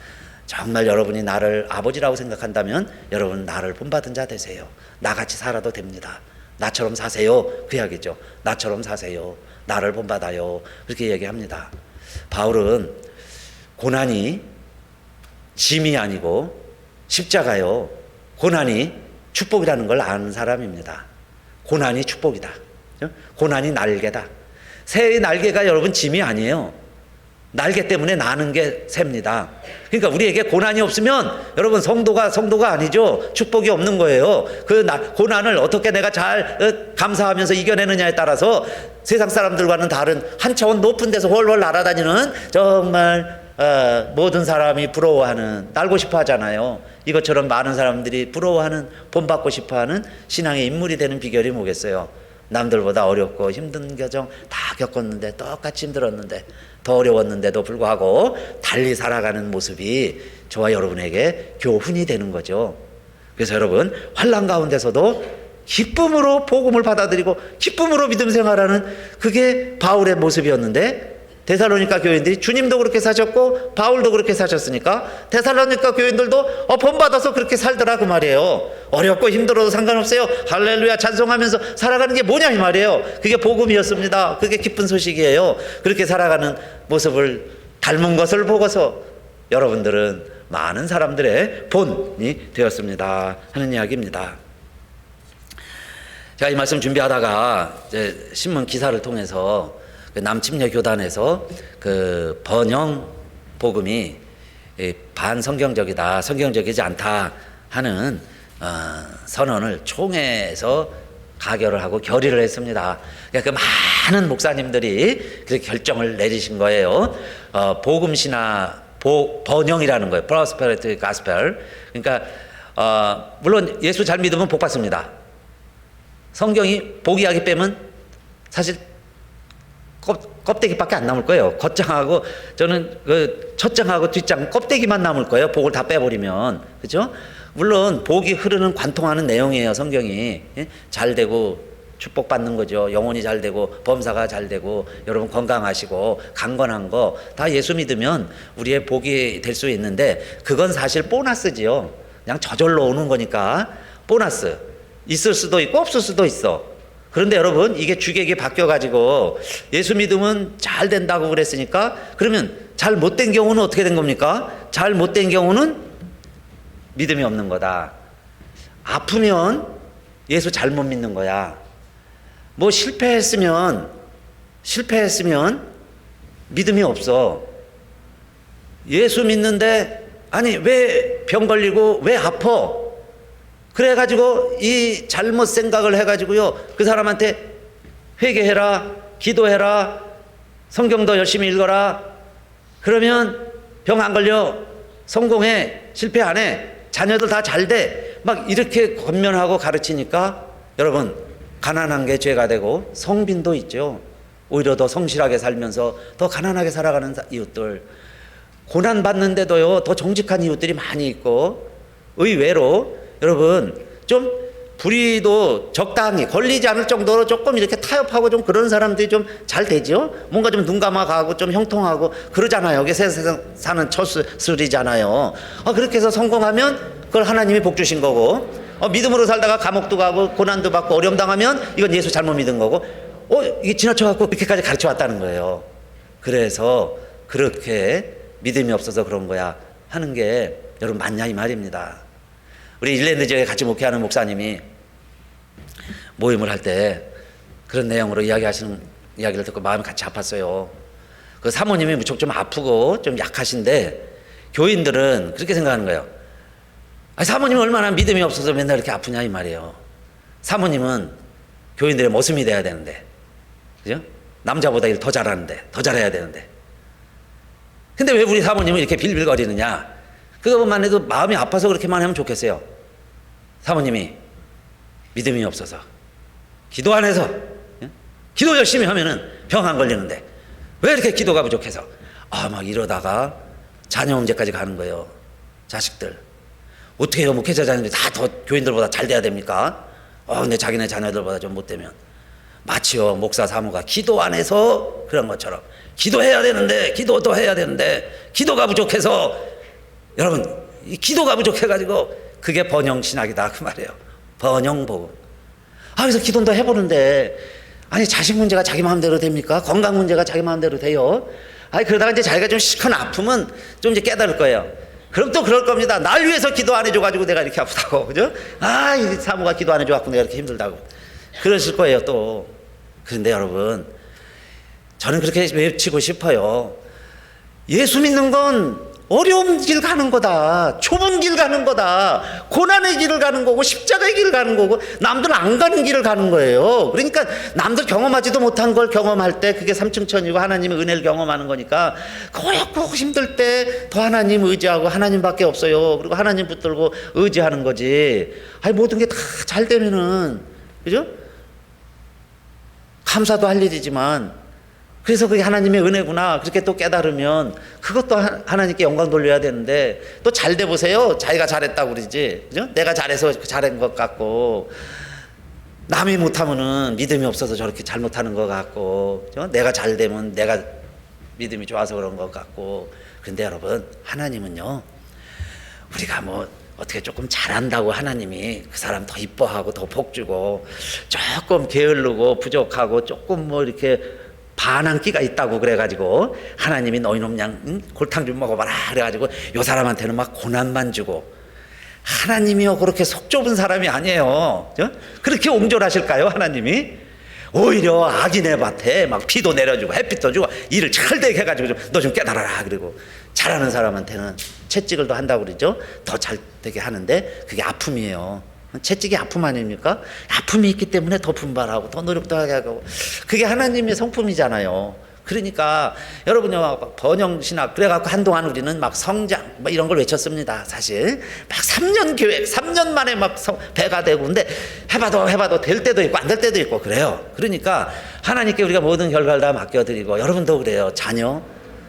정말 여러분이 나를 아버지라고 생각한다면 여러분 나를 본받은 자 되세요. 나같이 살아도 됩니다. 나처럼 사세요. 그 이야기죠. 나처럼 사세요. 나를 본받아요. 그렇게 얘기합니다. 바울은 고난이 짐이 아니고 십자가요, 고난이 축복이라는 걸 아는 사람입니다. 고난이 축복이다. 고난이 날개다. 새의 날개가 여러분 짐이 아니에요. 날개 때문에 나는 게 셉니다. 그러니까 우리에게 고난이 없으면 여러분 성도가 아니죠. 축복이 없는 거예요. 고난을 어떻게 내가 잘 감사하면서 이겨내느냐에 따라서 세상 사람들과는 다른 한 차원 높은 데서 훨훨 날아다니는 정말 모든 사람이 부러워하는, 날고 싶어 하잖아요. 이것처럼 많은 사람들이 부러워하는, 본받고 싶어 하는 신앙의 인물이 되는 비결이 뭐겠어요? 남들보다 어렵고 힘든 과정 다 겪었는데, 똑같이 힘들었는데, 더 어려웠는데도 불구하고 달리 살아가는 모습이 저와 여러분에게 교훈이 되는 거죠. 그래서 여러분, 환난 가운데서도 기쁨으로 복음을 받아들이고 기쁨으로 믿음 생활하는, 그게 바울의 모습이었는데, 데살로니가 교인들이 주님도 그렇게 사셨고 바울도 그렇게 사셨으니까 데살로니가 교인들도 본받아서 그렇게 살더라, 그 말이에요. 어렵고 힘들어도 상관없어요. 할렐루야 찬송하면서 살아가는 게 뭐냐, 이 말이에요. 그게 복음이었습니다. 그게 기쁜 소식이에요. 그렇게 살아가는 모습을 닮은 것을 보고서 여러분들은 많은 사람들의 본이 되었습니다 하는 이야기입니다. 제가 이 말씀 준비하다가 이제 신문 기사를 통해서 그 남침녀 교단에서 그 번영 복음이 반성경적이다, 성경적이지 않다 하는 선언을 총회에서 가결을 하고 결의를 했습니다. 그러니까 그 많은 목사님들이 그 결정을 내리신 거예요. 복음 신화 번영이라는 거예요. Prosperity Gospel. 그러니까 물론 예수 잘 믿으면 복 받습니다. 성경이 복이야기 빼면 사실 껍데기밖에 안 남을 거예요. 겉장하고, 저는 그 첫장하고 뒷장 껍데기만 남을 거예요. 복을 다 빼버리면. 그죠? 물론 복이 흐르는 관통하는 내용이에요, 성경이. 잘 되고 축복받는 거죠. 영혼이 잘 되고 범사가 잘 되고 여러분 건강하시고 강건한 거 다 예수 믿으면 우리의 복이 될 수 있는데, 그건 사실 보너스지요. 그냥 저절로 오는 거니까 보너스. 있을 수도 있고 없을 수도 있어. 그런데 여러분, 이게 주객이 바뀌어가지고 예수 믿으면 잘 된다고 그랬으니까, 그러면 잘 못된 경우는 어떻게 된 겁니까? 잘 못된 경우는 믿음이 없는 거다. 아프면 예수 잘못 믿는 거야. 뭐 실패했으면 믿음이 없어. 예수 믿는데 아니 왜 병 걸리고 왜 아파? 그래가지고 이 잘못 생각을 해가지고요, 그 사람한테 회개해라, 기도해라, 성경도 열심히 읽어라, 그러면 병 안 걸려, 성공해, 실패 안 해, 자녀들 다 잘 돼, 막 이렇게 권면하고 가르치니까 여러분, 가난한 게 죄가 되고 성빈도 있죠. 오히려 더 성실하게 살면서 더 가난하게 살아가는 이웃들, 고난 받는데도요 더 정직한 이웃들이 많이 있고, 의외로 여러분 좀 불의도 적당히 걸리지 않을 정도로 조금 이렇게 타협하고 좀 그런 사람들이 좀 잘 되죠. 뭔가 좀 눈 감아가고 좀 형통하고 그러잖아요. 이게 세상 사는 처술이잖아요. 그렇게 해서 성공하면 그걸 하나님이 복 주신 거고, 믿음으로 살다가 감옥도 가고 고난도 받고 어려움 당하면 이건 예수 잘못 믿은 거고, 이게 지나쳐갖고 이렇게까지 가르쳐 왔다는 거예요. 그래서 그렇게 믿음이 없어서 그런 거야 하는 게 여러분 맞냐, 이 말입니다. 우리 일랜드 지역에 같이 목회하는 목사님이 모임을 할 때 그런 내용으로 이야기하시는 이야기를 듣고 마음이 같이 아팠어요. 그 사모님이 무척 좀 아프고 좀 약하신데 교인들은 그렇게 생각하는 거예요. 사모님은 얼마나 믿음이 없어서 맨날 이렇게 아프냐, 이 말이에요. 사모님은 교인들의 모습이 돼야 되는데, 그죠? 남자보다 일 더 잘하는데, 더 잘해야 되는데. 근데 왜 우리 사모님은 이렇게 빌빌거리느냐? 그것만 해도 마음이 아파서 그렇게만 하면 좋겠어요. 사모님이 믿음이 없어서, 기도 안 해서, 기도 열심히 하면은 병 안 걸리는데 왜 이렇게 기도가 부족해서 막 이러다가 자녀 문제까지 가는 거예요. 자식들 어떻게 해요? 목회자 자녀들이 다 더 교인들보다 잘 돼야 됩니까? 근데 자기네 자녀들보다 좀 못되면 마치요 목사 사모가 기도 안 해서 그런 것처럼 기도해야 되는데, 기도도 해야 되는데 기도가 부족해서, 여러분 이 기도가 부족해가지고 그게 번영 신학이다, 그 말이에요. 번영 복음. 그래서 기도도 해보는데, 아니 자식 문제가 자기 마음대로 됩니까? 건강 문제가 자기 마음대로 돼요? 그러다가 이제 자기가 좀 시큰 아프면 좀 이제 깨달을 거예요. 그럼 또 그럴 겁니다. 날 위해서 기도 안 해줘가지고 내가 이렇게 아프다고, 그죠? 이 사모가 기도 안 해줘갖고 내가 이렇게 힘들다고 그러실 거예요 또. 그런데 여러분, 저는 그렇게 외치고 싶어요. 예수 믿는 건 어려운 길 가는 거다. 좁은 길 가는 거다. 고난의 길을 가는 거고 십자가의 길을 가는 거고 남들 안 가는 길을 가는 거예요. 그러니까 남들 경험하지도 못한 걸 경험할 때 그게 삼층천이고 하나님의 은혜를 경험하는 거니까 고역고 힘들 때 더 하나님 의지하고 하나님밖에 없어요. 그리고 하나님 붙들고 의지하는 거지. 아니 모든 게 다 잘 되면은 그죠? 감사도 할 일이지만 그래서 그게 하나님의 은혜구나 그렇게 또 깨달으면 그것도 하나님께 영광 돌려야 되는데 또 잘 돼 보세요. 자기가 잘했다고 그러지. 그죠? 내가 잘해서 잘한 것 같고 남이 못하면은 믿음이 없어서 저렇게 잘못하는 것 같고 그죠? 내가 잘 되면 내가 믿음이 좋아서 그런 것 같고 그런데 여러분 하나님은요 우리가 뭐 어떻게 조금 잘한다고 하나님이 그 사람 더 이뻐하고 더 복주고 조금 게으르고 부족하고 조금 뭐 이렇게 반항기가 있다고 그래가지고 하나님이 너희는 그냥 골탕 좀 먹어봐라 그래가지고 요 사람한테는 막 고난만 주고 하나님이요 그렇게 속 좁은 사람이 아니에요. 그렇게 옹졸하실까요 하나님이? 오히려 악인의 밭에 막 비도 내려주고 햇빛도 주고 일을 잘되게 해가지고 너 좀 깨달아라 그리고 잘하는 사람한테는 채찍을 더 한다고 그러죠. 더 잘되게 하는데 그게 아픔이에요. 채찍이 아픔 아닙니까? 아픔이 있기 때문에 더 분발하고 더 노력도 하게 하고 그게 하나님의 성품이잖아요. 그러니까 여러분요 번영신학 그래갖고 한동안 우리는 막 성장 뭐 이런 걸 외쳤습니다. 사실 막 3년 계획 3년 만에 막 배가 되고 근데 해봐도 될 때도 있고 안 될 때도 있고 그래요. 그러니까 하나님께 우리가 모든 결과를 다 맡겨드리고 여러분도 그래요. 자녀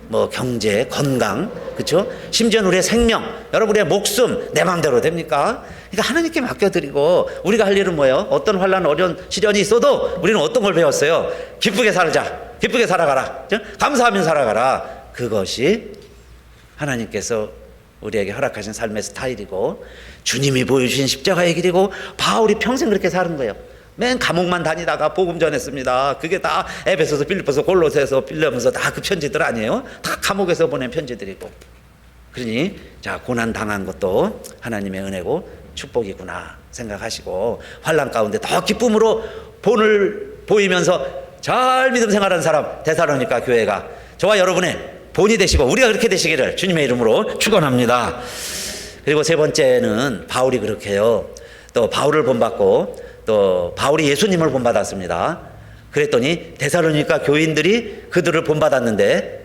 뭐 경제, 건강, 그렇죠? 심지어 우리의 생명, 여러분의 목숨 내 마음대로 됩니까? 그러니까 하나님께 맡겨드리고 우리가 할 일은 뭐예요? 어떤 환난 어려운 시련이 있어도 우리는 어떤 걸 배웠어요? 기쁘게 살자, 기쁘게 살아가라, 그렇죠? 감사하며 살아가라. 그것이 하나님께서 우리에게 허락하신 삶의 스타일이고 주님이 보여주신 십자가의 길이고 바울이 평생 그렇게 사는 거예요. 맨 감옥만 다니다가 복음 전했습니다. 그게 다 에베소서, 빌립보서, 골로새서, 빌레몬서 다 그 편지들 아니에요? 다 감옥에서 보낸 편지들이고. 그러니 자 고난 당한 것도 하나님의 은혜고 축복이구나 생각하시고 환난 가운데 더 기쁨으로 본을 보이면서 잘 믿음 생활하는 사람 데살로니가 교회가 저와 여러분의 본이 되시고 우리가 그렇게 되시기를 주님의 이름으로 축원합니다. 그리고 세 번째는 바울이 그렇게 해요. 또 바울을 본받고 또 바울이 예수님을 본받았습니다. 그랬더니 데살로니가 교인들이 그들을 본받았는데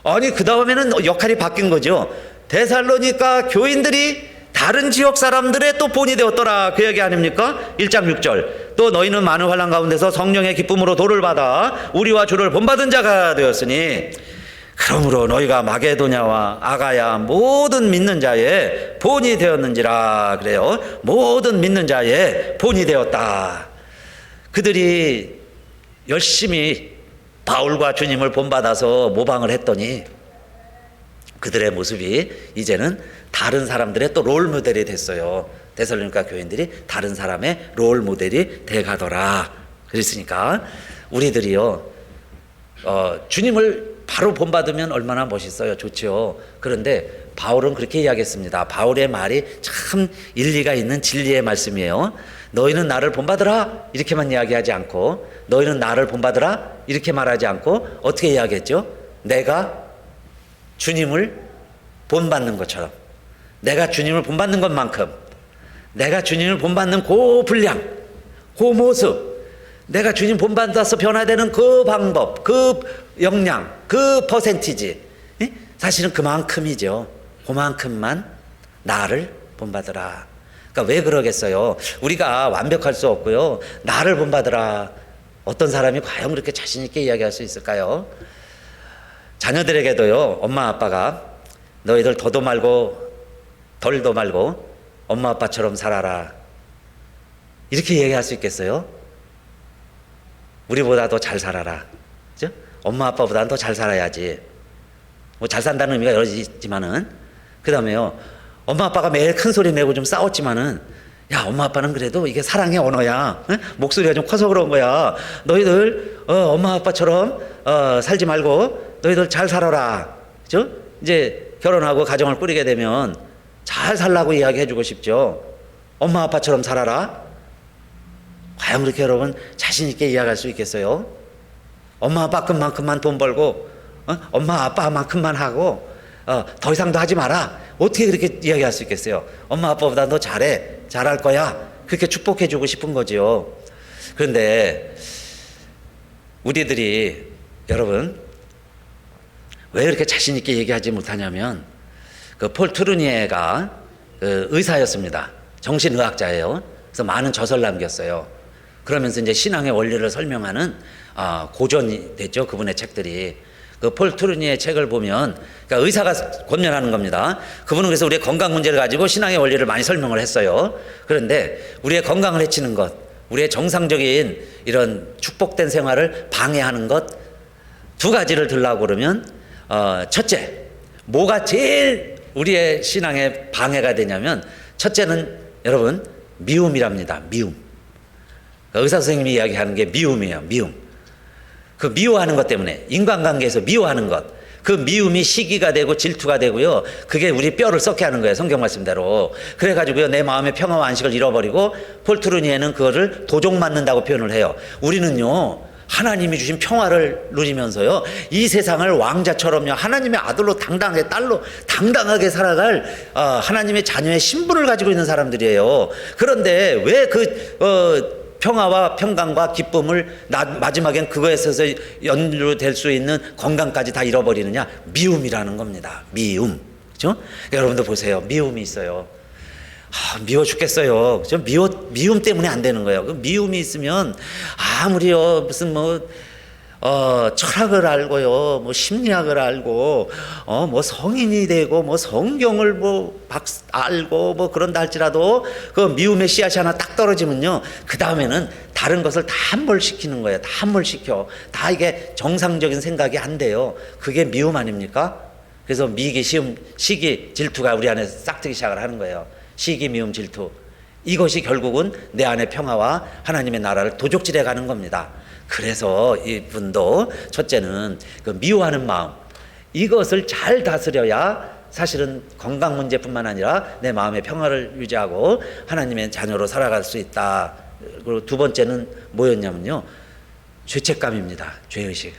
아니 그 다음에는 역할이 바뀐 거죠. 데살로니가 교인들이 다른 지역 사람들의 또 본이 되었더라 그 얘기 아닙니까? 1장 6절 또 너희는 많은 환난 가운데서 성령의 기쁨으로 도를 받아 우리와 주를 본받은 자가 되었으니 그러므로 너희가 마게도냐와 아가야 모든 믿는 자의 본이 되었는지라 그래요. 모든 믿는 자의 본이 되었다. 그들이 열심히 바울과 주님을 본받아서 모방을 했더니 그들의 모습이 이제는 다른 사람들의 또 롤 모델이 됐어요. 데살로니가 교인들이 다른 사람의 롤 모델이 돼가더라. 그랬으니까 우리들이요 주님을 바로 본받으면 얼마나 멋있어요. 좋죠. 그런데 바울은 그렇게 이야기했습니다. 바울의 말이 참 일리가 있는 진리의 말씀이에요. 너희는 나를 본받으라 이렇게만 이야기하지 않고 너희는 나를 본받으라 이렇게 말하지 않고 어떻게 이야기했죠? 내가 주님을 본받는 것처럼 내가 주님을 본받는 것만큼 내가 주님을 본받는 그 분량 그 모습 내가 주님 본받아서 변화되는 그 방법 그 역량 그 퍼센티지 사실은 그만큼이죠. 그만큼만 나를 본받으라. 그러니까 왜 그러겠어요? 우리가 완벽할 수 없고요. 나를 본받으라. 어떤 사람이 과연 그렇게 자신 있게 이야기할 수 있을까요? 자녀들에게도요. 엄마 아빠가 너희들 더도 말고 덜도 말고 엄마 아빠처럼 살아라. 이렇게 얘기할 수 있겠어요? 우리보다 더 잘 살아라. 그죠? 엄마 아빠보다는 더 잘 살아야지. 뭐 잘 산다는 의미가 여러 가지 있지만은 그 다음에요. 엄마 아빠가 매일 큰 소리 내고 좀 싸웠지만은 야 엄마 아빠는 그래도 이게 사랑의 언어야. 응? 목소리가 좀 커서 그런 거야. 너희들 엄마 아빠처럼 살지 말고 너희들 잘 살아라. 그죠? 이제 결혼하고 가정을 꾸리게 되면 잘 살라고 이야기해주고 싶죠. 엄마 아빠처럼 살아라. 과연 그렇게 여러분 자신 있게 이야기할 수 있겠어요? 엄마 아빠만큼만 돈 벌고 엄마 아빠만큼만 하고 더 이상 더 하지 마라. 어떻게 그렇게 이야기할 수 있겠어요? 엄마 아빠보다 너 잘해. 잘할 거야. 그렇게 축복해 주고 싶은 거지요. 그런데 우리들이 여러분 왜 이렇게 자신 있게 얘기하지 못하냐면 그 폴 트루니에가 그 의사였습니다. 정신의학자예요. 그래서 많은 저서를 남겼어요. 그러면서 이제 신앙의 원리를 설명하는 고전이 됐죠. 그분의 책들이. 그 폴 트루니의 책을 보면, 그러니까 의사가 권면하는 겁니다. 그분은 그래서 우리의 건강 문제를 가지고 신앙의 원리를 많이 설명을 했어요. 그런데 우리의 건강을 해치는 것, 우리의 정상적인 이런 축복된 생활을 방해하는 것 두 가지를 들라고 그러면, 첫째, 뭐가 제일 우리의 신앙에 방해가 되냐면, 첫째는 여러분 미움이랍니다. 미움. 의사 선생님이 이야기하는 게 미움이에요. 미움. 그 미워하는 것 때문에, 인간관계에서 미워하는 것, 그 미움이 시기가 되고 질투가 되고요. 그게 우리 뼈를 썩게 하는 거예요. 성경 말씀대로. 그래가지고요, 내 마음의 평화와 안식을 잃어버리고, 폴 트루니에는 그거를 도종 맞는다고 표현을 해요. 우리는요, 하나님이 주신 평화를 누리면서요, 이 세상을 왕자처럼요, 하나님의 아들로 당당하게, 딸로 당당하게 살아갈 하나님의 자녀의 신분을 가지고 있는 사람들이에요. 그런데 왜 평화와 평강과 기쁨을 마지막엔 그거에 있어서 연루될 수 있는 건강까지 다 잃어버리느냐? 미움이라는 겁니다. 미움. 그죠? 여러분도 보세요. 미움이 있어요. 미워 죽겠어요. 그죠? 미움 때문에 안 되는 거예요. 그 미움이 있으면 아무리요, 무슨 철학을 알고요, 심리학을 알고, 성인이 되고, 성경을 알고, 그런다 할지라도, 그 미움의 씨앗이 하나 딱 떨어지면요, 그 다음에는 다른 것을 다 함몰시키는 거예요. 다 함몰시켜. 다 이게 정상적인 생각이 안 돼요. 그게 미움 아닙니까? 그래서 미기, 시기, 질투가 우리 안에 싹트기 시작을 하는 거예요. 시기, 미움, 질투. 이것이 결국은 내 안의 평화와 하나님의 나라를 도적질해 가는 겁니다. 그래서 이분도 첫째는 그 미워하는 마음, 이것을 잘 다스려야 사실은 건강 문제뿐만 아니라 내 마음의 평화를 유지하고 하나님의 자녀로 살아갈 수 있다. 그리고 두 번째는 뭐였냐면요, 죄책감입니다. 죄의식.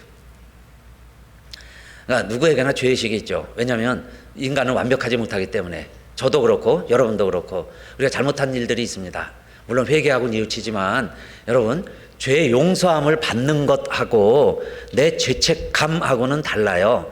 그러니까 누구에게나 죄의식이 있죠. 왜냐하면 인간은 완벽하지 못하기 때문에. 저도 그렇고 여러분도 그렇고 우리가 잘못한 일들이 있습니다. 물론 회개하고 뉘우치지만 여러분, 죄의 용서함을 받는 것하고 내 죄책감하고는 달라요.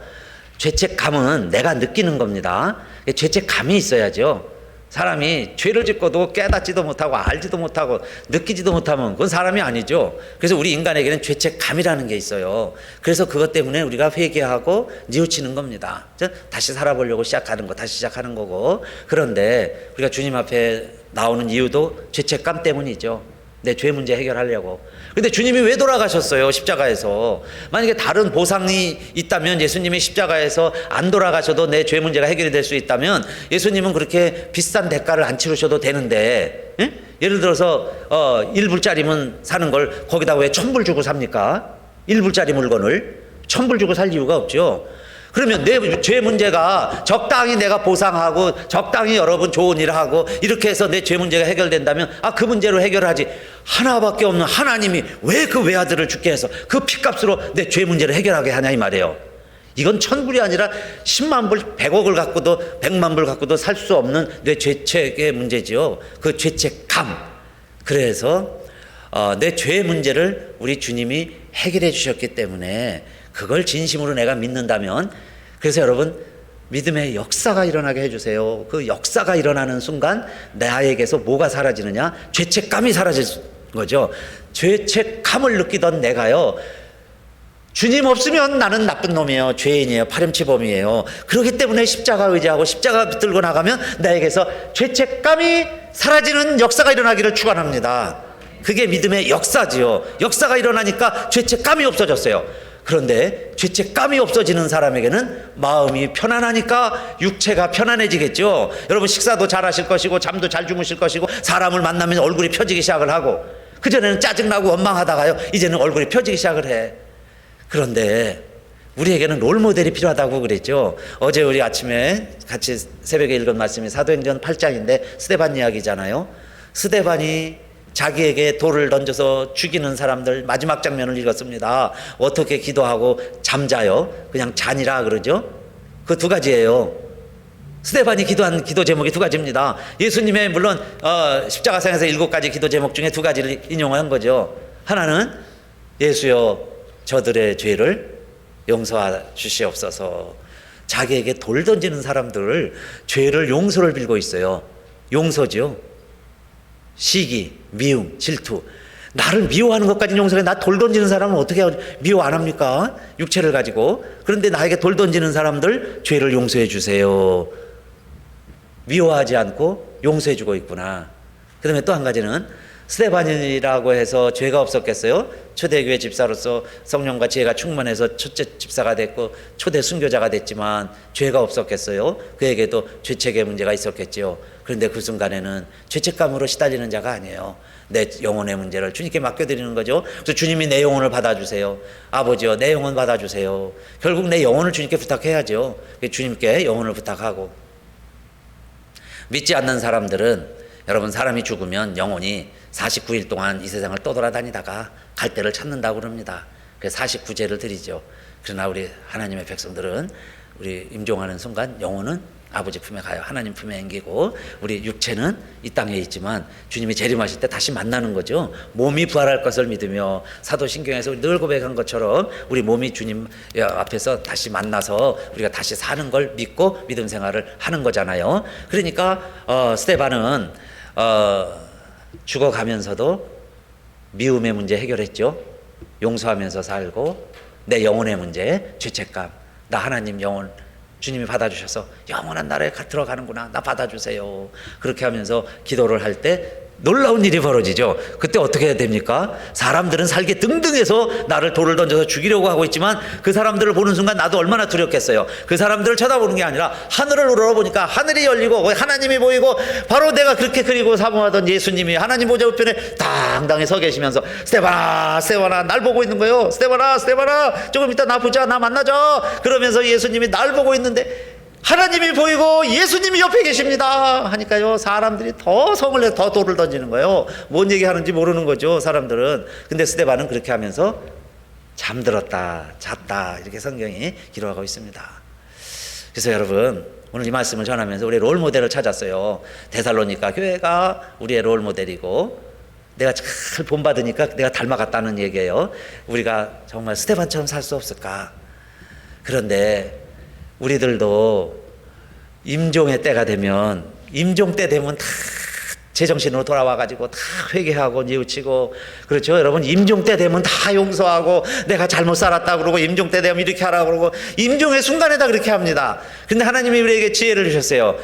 죄책감은 내가 느끼는 겁니다. 죄책감이 있어야죠. 사람이 죄를 짓고도 깨닫지도 못하고 알지도 못하고 느끼지도 못하면 그건 사람이 아니죠. 그래서 우리 인간에게는 죄책감이라는 게 있어요. 그래서 그것 때문에 우리가 회개하고 뉘우치는 겁니다. 다시 살아보려고 시작하는 거, 다시 시작하는 거고. 그런데 우리가 주님 앞에 나오는 이유도 죄책감 때문이죠. 내 죄 문제 해결하려고. 근데 주님이 왜 돌아가셨어요? 십자가에서. 만약에 다른 보상이 있다면, 예수님이 십자가에서 안 돌아가셔도 내 죄 문제가 해결이 될 수 있다면 예수님은 그렇게 비싼 대가를 안 치르셔도 되는데, 예? 예를 들어서 1불짜리면 사는 걸 거기다 왜 1000불 주고 삽니까? 1불짜리 물건을 1000불 주고 살 이유가 없죠. 그러면 내 죄 문제가 적당히 내가 보상하고 적당히 여러분 좋은 일을 하고 이렇게 해서 내 죄 문제가 해결된다면 그 문제로 해결하지, 하나밖에 없는 하나님이 왜 그 외아들을 죽게 해서 그 피값으로 내 죄 문제를 해결하게 하냐 이 말이에요. 이건 1000불이 아니라 10만 불, 100억을 갖고도 100만 불 갖고도 살 수 없는 내 죄책의 문제지요. 그 죄책감. 그래서 내 죄 문제를 우리 주님이 해결해 주셨기 때문에 그걸 진심으로 내가 믿는다면, 그래서 여러분 믿음의 역사가 일어나게 해주세요. 그 역사가 일어나는 순간 나에게서 뭐가 사라지느냐? 죄책감이 사라질 거죠. 죄책감을 느끼던 내가요, 주님 없으면 나는 나쁜 놈이에요. 죄인이에요. 파렴치범이에요. 그렇기 때문에 십자가 의지하고 십자가 들고 나가면 나에게서 죄책감이 사라지는 역사가 일어나기를 축원합니다. 그게 믿음의 역사지요. 역사가 일어나니까 죄책감이 없어졌어요. 그런데 죄책감이 없어지는 사람에게는 마음이 편안하니까 육체가 편안해지겠죠. 여러분 식사도 잘 하실 것이고 잠도 잘 주무실 것이고 사람을 만나면 얼굴이 펴지기 시작을 하고, 그전에는 짜증나고 원망하다가요 이제는 얼굴이 펴지기 시작을 해. 그런데 우리에게는 롤모델이 필요하다고 그랬죠. 어제 우리 아침에 같이 새벽에 읽은 말씀이 사도행전 8장인데 스데반 이야기잖아요. 스데반이 자기에게 돌을 던져서 죽이는 사람들 마지막 장면을 읽었습니다. 어떻게 기도하고 잠자요? 그냥 잔이라 그러죠. 그 두 가지예요. 스데반이 기도한 기도 제목이 두 가지입니다. 예수님의 물론 십자가상에서 7가지 기도 제목 중에 두 가지를 인용한 거죠. 하나는 예수여 저들의 죄를 용서하 주시옵소서. 자기에게 돌 던지는 사람들 죄를 용서를 빌고 있어요. 용서죠. 시기, 미움, 질투. 나를 미워하는 것까지 용서해. 나 돌 던지는 사람은 어떻게 미워 안 합니까? 육체를 가지고. 그런데 나에게 돌 던지는 사람들 죄를 용서해 주세요. 미워하지 않고 용서해 주고 있구나. 그 다음에 또 한 가지는 스데반이라고 해서 죄가 없었겠어요? 초대교회 집사로서 성령과 지혜가 충만해서 첫째 집사가 됐고 초대 순교자가 됐지만 죄가 없었겠어요? 그에게도 죄책의 문제가 있었겠죠. 그런데 그 순간에는 죄책감으로 시달리는 자가 아니에요. 내 영혼의 문제를 주님께 맡겨드리는 거죠. 그래서 주님이 내 영혼을 받아주세요. 아버지요 내 영혼 받아주세요. 결국 내 영혼을 주님께 부탁해야죠. 주님께 영혼을 부탁하고. 믿지 않는 사람들은 여러분 사람이 죽으면 영혼이 49일 동안 이 세상을 떠돌아다니다가 갈 데를 찾는다고 그럽니다. 그래서 49제를 드리죠. 그러나 우리 하나님의 백성들은 우리 임종하는 순간 영혼은 아버지 품에 가요. 하나님 품에 앵기고 우리 육체는 이 땅에 있지만 주님이 재림하실 때 다시 만나는 거죠. 몸이 부활할 것을 믿으며 사도신경에서 늘 고백한 것처럼 우리 몸이 주님 앞에서 다시 만나서 우리가 다시 사는 걸 믿고 믿음 생활을 하는 거잖아요. 그러니까 스데반은 죽어가면서도 미움의 문제 해결했죠. 용서하면서 살고 내 영혼의 문제, 죄책감. 나 하나님 영혼 주님이 받아주셔서 영원한 나라에 들어가는구나. 나 받아주세요. 그렇게 하면서 기도를 할 때 놀라운 일이 벌어지죠. 그때 어떻게 해야 됩니까? 사람들은 살기 등등해서 나를 돌을 던져서 죽이려고 하고 있지만 그 사람들을 보는 순간 나도 얼마나 두렵겠어요. 그 사람들을 쳐다보는 게 아니라 하늘을 우러러보니까 하늘이 열리고 하나님이 보이고 바로 내가 그렇게 그리고 사모하던 예수님이 하나님 보좌 우편에 당당히 서 계시면서 스데반아 스데반아 날 보고 있는 거예요. 스데반아 스데반아 조금 이따 나 보자. 나 만나자. 그러면서 예수님이 날 보고 있는데 하나님이 보이고 예수님이 옆에 계십니다 하니까요 사람들이 더 성을 내서 더 돌을 던지는 거예요. 뭔 얘기하는지 모르는 거죠 사람들은. 근데 스데반은 그렇게 하면서 잠들었다 잤다 이렇게 성경이 기록하고 있습니다. 그래서 여러분 오늘 이 말씀을 전하면서 우리 롤 모델을 찾았어요. 데살로니가 교회가 우리의 롤 모델이고 내가 잘 본받으니까 내가 닮아갔다는 얘기예요. 우리가 정말 스데반처럼 살 수 없을까? 그런데 우리들도 임종의 때가 되면 임종 때 되면 다 제정신으로 돌아와가지고 다 회개하고 뉘우치고 그렇죠 여러분. 임종 때 되면 다 용서하고 내가 잘못 살았다 그러고 임종 때 되면 이렇게 하라고 그러고 임종의 순간에 다 그렇게 합니다. 근데 하나님이 우리에게 지혜를 주셨어요.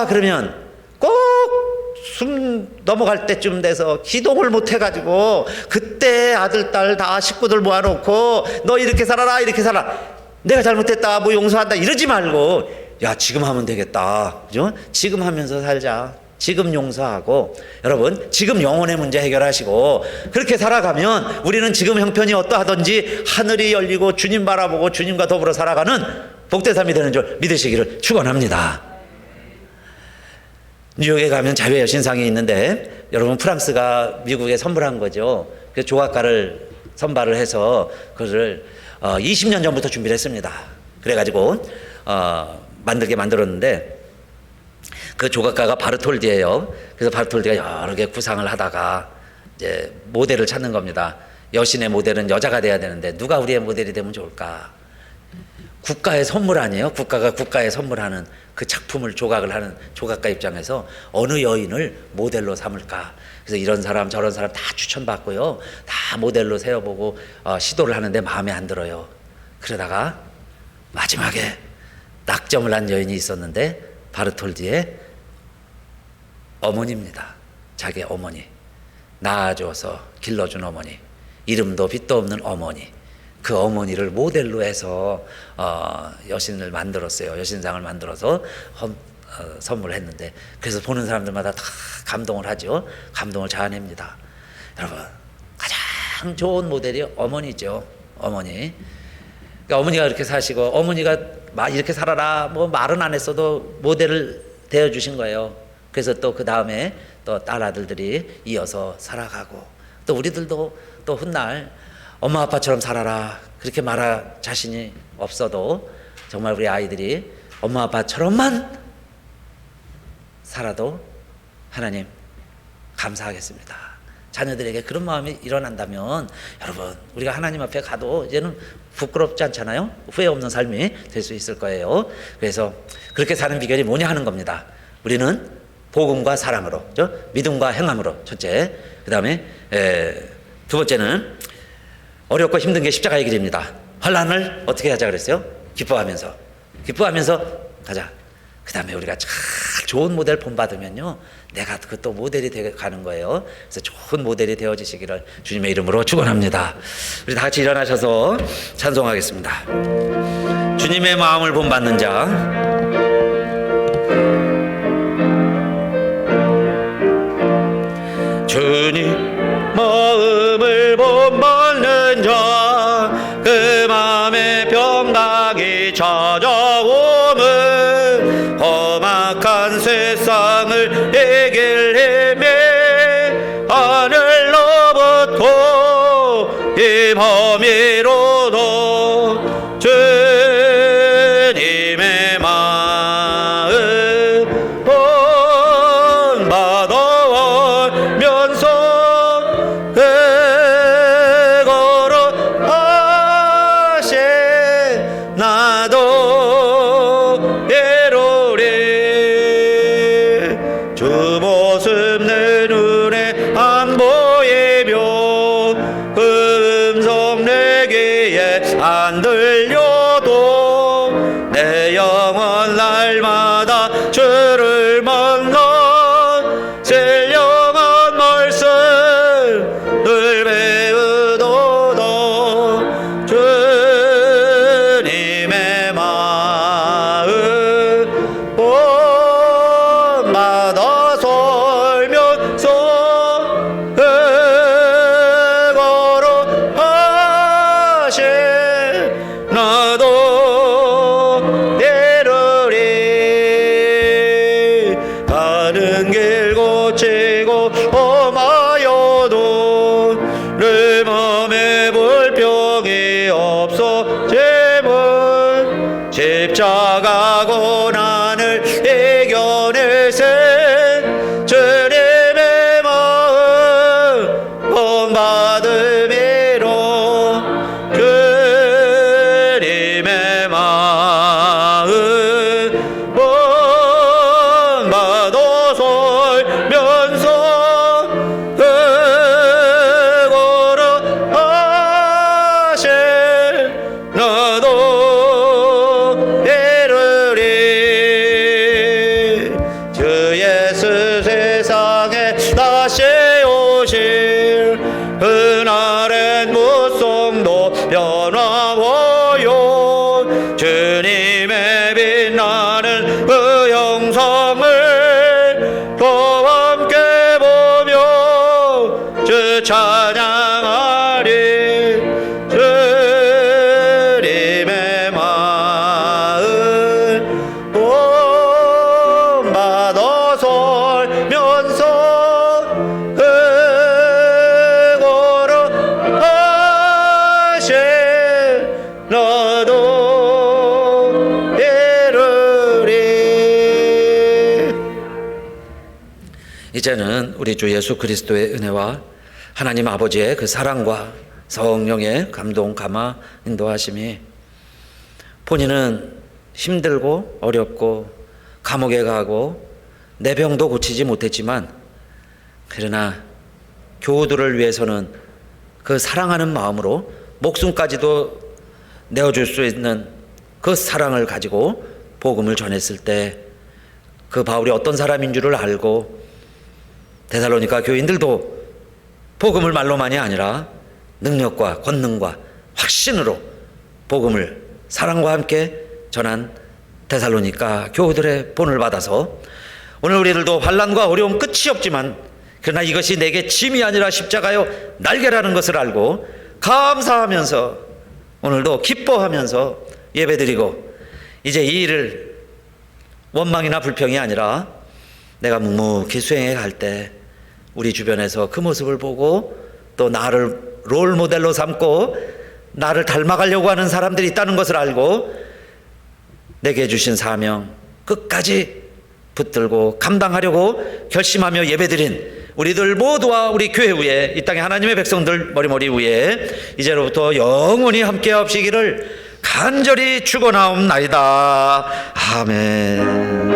그러면 꼭 숨 넘어갈 때쯤 돼서 기도를 못 해가지고 그때 아들 딸 다 식구들 모아놓고 너 이렇게 살아라 이렇게 살아 내가 잘못했다 뭐 용서한다 이러지 말고 야 지금 하면 되겠다. 그죠? 지금 하면서 살자. 지금 용서하고 여러분 지금 영혼의 문제 해결하시고 그렇게 살아가면 우리는 지금 형편이 어떠하든지 하늘이 열리고 주님 바라보고 주님과 더불어 살아가는 복된 삶이 되는 줄 믿으시기를 축원합니다. 뉴욕에 가면 자유의 여신상이 있는데 여러분 프랑스가 미국에 선물한 거죠. 그 조각가를 선발을 해서 그것을 20년 전부터 준비를 했습니다. 그래가지고 만들게 만들었는데 그 조각가가 바르톨디예요. 그래서 바르톨디가 여러 개 구상을 하다가 이제 모델을 찾는 겁니다. 여신의 모델은 여자가 돼야 되는데 누가 우리의 모델이 되면 좋을까? 국가의 선물 아니에요? 국가가 국가에 선물하는 그 작품을 조각을 하는 조각가 입장에서 어느 여인을 모델로 삼을까? 그래서 이런 사람 저런 사람 다 추천받고요. 다 모델로 세워보고 시도를 하는데 마음에 안 들어요. 그러다가 마지막에 낙점을 한 여인이 있었는데 바르톨디의 어머니입니다. 자기 어머니. 낳아줘서 길러준 어머니. 이름도 빛도 없는 어머니. 그 어머니를 모델로 해서 여신을 만들었어요. 여신상을 만들어서 선물했는데 그래서 보는 사람들마다 다 감동을 하죠. 감동을 자아냅니다. 여러분 가장 좋은 모델이 어머니죠. 어머니. 그러니까 어머니가 이렇게 사시고 어머니가 이렇게 살아라 뭐 말은 안 했어도 모델을 되어주신 거예요. 그래서 또 그 다음에 또 딸아들들이 이어서 살아가고 또 우리들도 또 훗날 엄마 아빠처럼 살아라 그렇게 말할 자신이 없어도 정말 우리 아이들이 엄마 아빠처럼만 살아도 하나님 감사하겠습니다. 자녀들에게 그런 마음이 일어난다면 여러분 우리가 하나님 앞에 가도 이제는 부끄럽지 않잖아요. 후회 없는 삶이 될 수 있을 거예요. 그래서 그렇게 사는 비결이 뭐냐 하는 겁니다. 우리는 복음과 사랑으로, 그렇죠? 믿음과 행함으로 첫째, 그 다음에 두 번째는 어렵고 힘든 게 십자가의 길입니다. 환난을 어떻게 하자 그랬어요? 기뻐하면서 가자. 그 다음에 우리가 잘 좋은 모델 본받으면요 내가 그 또 모델이 되어 가는 거예요. 그래서 좋은 모델이 되어지시기를 주님의 이름으로 축원합니다. 우리 다 같이 일어나셔서 찬송하겠습니다. 주님의 마음을 본받는 자, 주님 마음을 본받는 자, 그 마음에 평강이 찾아오면 험악한 세상을 해결해매 하늘로부터 이 범위로도 주님의 마음 본받아오면서 걸어가신 나도 이루리. 주 모습 내 눈에 안 보이며 그 음성 내 귀에 안 들려도 내 영혼 날마다 주를 만나 신령한 말씀 늘 배우도다. 주님의 마음 본받아 설면서 걸어가신 나도 이루리. 가는 길 고치고 험하여도 내 맘에 불평이 없어지면 십자가 고난을 이겨내세 주님의 마음 본받음이로. 주님의 마음 본받아 설면서 걸어가신 나도 이루리. 주 예수 세상에 다시 오실 그날엔 무성도 변화워요. 주님의 빛나는 그 형상을 또 함께 보며 주 찬양하리. 주님의 마음 본받아 설면서 걸어가신 나도 이루리. 이제는 우리 주 예수 그리스도의 은혜와 하나님 아버지의 그 사랑과 성령의 감동, 감화, 인도하심이 본인은 힘들고 어렵고 감옥에 가고 내 병도 고치지 못했지만 그러나 교우들을 위해서는 그 사랑하는 마음으로 목숨까지도 내어줄 수 있는 그 사랑을 가지고 복음을 전했을 때 그 바울이 어떤 사람인 줄을 알고 데살로니가 교인들도 복음을 말로만이 아니라 능력과 권능과 확신으로 복음을 사랑과 함께 전한 데살로니가 교우들의 본을 받아서 오늘 우리들도 환난과 어려움 끝이 없지만 그러나 이것이 내게 짐이 아니라 십자가요 날개라는 것을 알고 감사하면서 오늘도 기뻐하면서 예배드리고 이제 이 일을 원망이나 불평이 아니라 내가 묵묵히 수행해 갈 때 우리 주변에서 그 모습을 보고 또 나를 롤 모델로 삼고 나를 닮아가려고 하는 사람들이 있다는 것을 알고 내게 주신 사명 끝까지 붙들고 감당하려고 결심하며 예배드린 우리들 모두와 우리 교회 위에 이 땅의 하나님의 백성들 머리머리 위에 이제로부터 영원히 함께 하시기를 간절히 축원하옵나이다. 아멘.